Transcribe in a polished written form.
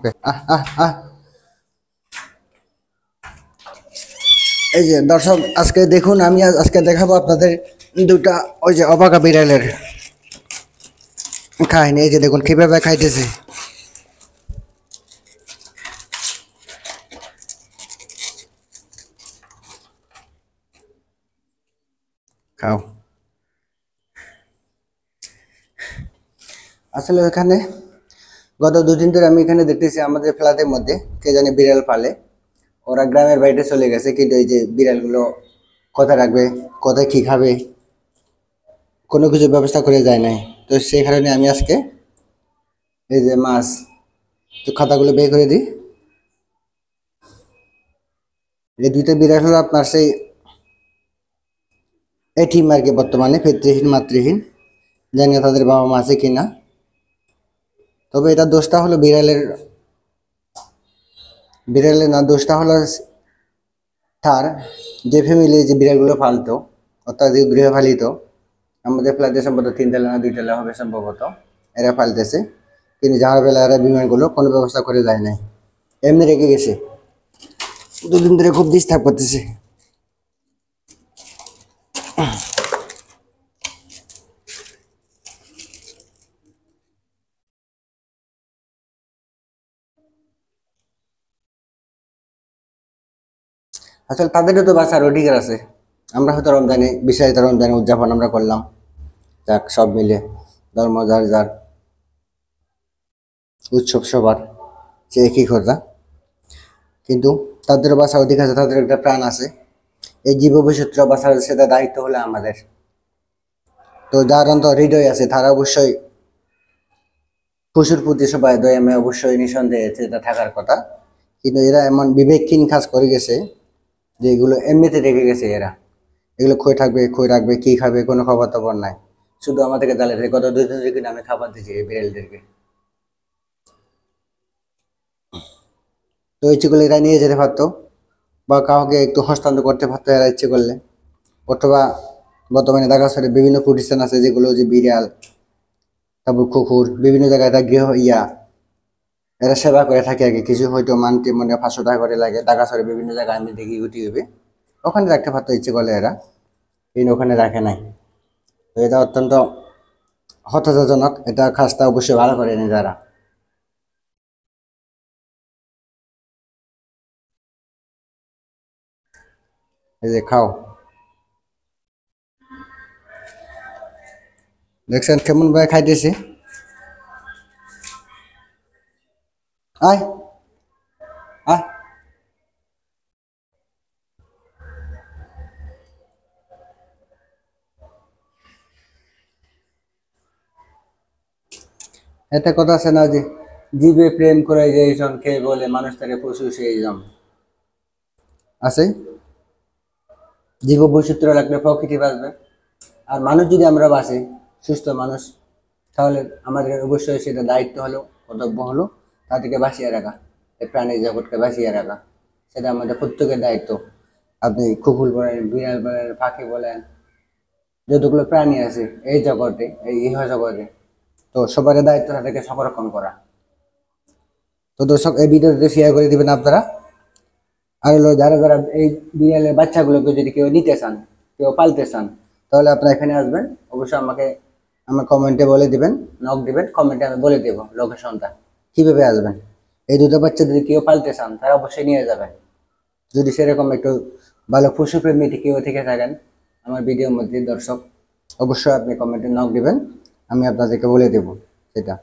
ওকে এই যে দর্শক আজকে দেখুন আমি আজকে দেখাবো আপনাদের দুটা ওই যে অবাকা বিড়ালের কাহিনী। এই যে দেখুন কিভাবে খাইতেছে। খাও। আসলে এখানে গত দুদিন ধরে আমি এখানে দেখতেছি আমাদের ফ্ল্যাটের মধ্যে কে জানি বিড়াল পালে। ওরা গ্রামের বাড়িতে চলে গেছে, কিন্তু এই যে বিড়ালগুলো কোথায় রাখবে, কোথায় কি খাবে, কোনো কিছু ব্যবস্থা করে যায় নাই। তো সেই কারণে আমি আজকে এই যে মাছ, তো খাতাগুলো বের করে দিই। এই দুইটা বিড়াল হলো আপনার সেই এটিম আর কি, বর্তমানে পিতৃহীন মাতৃহীন, জানি না তাদের বাবা মা আছে কিনা। তবে এটা দোষটা হলো বিড়ালের, বিড়ালের না, দোষটা হলো তার যে ফ্যামিলি যে বিড়ালগুলো পালতো, অর্থাৎ যে গৃহপালিত। আমাদের ফ্ল্যাটে সম্ভবত 3 তলা না 2 তলা হবে সম্ভবত, এরা পালতেছে। কিন্তু যার বেলা এরা বিমানগুলো কোনো ব্যবস্থা করে যায় নাই, এমনি রেখে গেছে। দুদিন ধরে খুব ডিস্টার্ব করতেছে। আসলে তাদেরও তো বাঁচার অধিকার আছে। আমরা হয়তো রমজানে বিশারিত রমজানে উদযাপন আমরা করলাম, যাক সব মিলে, ধর্ম যার যার, উৎসব সবার, সে একই কথা। কিন্তু তাদেরও বাঁচার অধিকার আছে, তাদের একটা প্রাণ আছে। এই জীব বৈচিত্র্য বাঁচার সেটা দায়িত্ব হলো আমাদের। তো যার অন্তর হৃদয় আছে তারা অবশ্যই পশুর প্রতি সবাই দয়াময় অবশ্যই নিঃসন্দেহে এটা থাকার কথা। কিন্তু এরা এমন বিবেকহীন কাজ করে গেছে যে এগুলো এমনিতে রেখে গেছে। এরা এগুলো খই থাকবে, খই রাখবে, কি খাবে কোনো খবর টবর নাই, শুধু আমাদেরকে জ্বালিয়ে দেয়। গত 2 দিন ধরে কিন্তু আমি খাবার দিচ্ছি এই বিড়ালদেরকে। তো ইচ্ছে করলে এরা নিয়ে যেতে পারতো, বা কাউকে একটু হস্তান্তর করতে পারতো এরা ইচ্ছে করলে। অথবা বর্তমানে ঢাকা শহরে বিভিন্ন প্রতিষ্ঠান আছে যেগুলো যে বিড়াল, তারপর কুকুর, বিভিন্ন জায়গায় এটা গৃহ এরা সেবা করে থাকে আর কি। কিছু হয়তো মানতে মনে 500 টাকা করে লাগে। ঢাকা শহরে বিভিন্ন জায়গায় আমি দেখি ইউটিউবে, ওখানে রাখতে পারতো ইচ্ছে করলে এরা, কিন্তু ওখানে রাখে নাই। তো এটা অত্যন্ত হতাশাজনক। এটা কাজটা অবশ্যই ভালো করেনি যারা। এই যে খাও, দেখছেন কেমন ভাবে খাইতেছে। আয় আয়। একটা কথা আছে না যে জীবে প্রেম করে যে জন কে বলে মানুষ তাকে পশু সেই জন আছে। জীব বৈচিত্র্য রাখলে প্রকৃতি বাঁচবে। আর মানুষ যদি আমরা বাঁচি, সুস্থ মানুষ, তাহলে আমাদের অবশ্যই সেটা দায়িত্ব হলো, কর্তব্য হলো তাদেরকে বাঁচিয়ে রাখা, এই প্রাণী জগৎকে বাঁচিয়ে রাখা। সেটা আমাদের প্রত্যেকের দায়িত্ব। আপনি কুকুর বলেন, বিড়াল বলেন, পাখি বলেন, যতগুলো প্রাণী আছে এই জগতে, এই ইহ জগতে, তো সবার দায়িত্ব তাদেরকে সংরক্ষণ করা। তো দর্শক এই ভিডিওটি শেয়ার করে দিবেন আপনারা। আর হলো যারা যারা এই বিড়ালের বাচ্চাগুলোকে যদি কেউ নিতে চান, কেউ পালতে চান, তাহলে আপনারা এখানে আসবেন। অবশ্যই আমাকে আমার কমেন্টে বলে দিবেন, নক দিবেন, কমেন্টে আমি বলে দেবো লোকেশনটা, কিভাবে আসবেন। এই দুটো বাচ্চা যদি কেউ পালতে চান তারা অবশ্যই নিয়ে যাবেন। যদি সেরকম একটু ভালো পশুপ্রেমী কেউ থেকে থাকেন আমার ভিডিওর মধ্যে দর্শক, অবশ্যই আপনি কমেন্টে নক দিবেন, আমি আপনাদেরকে বলে দেবো সেটা।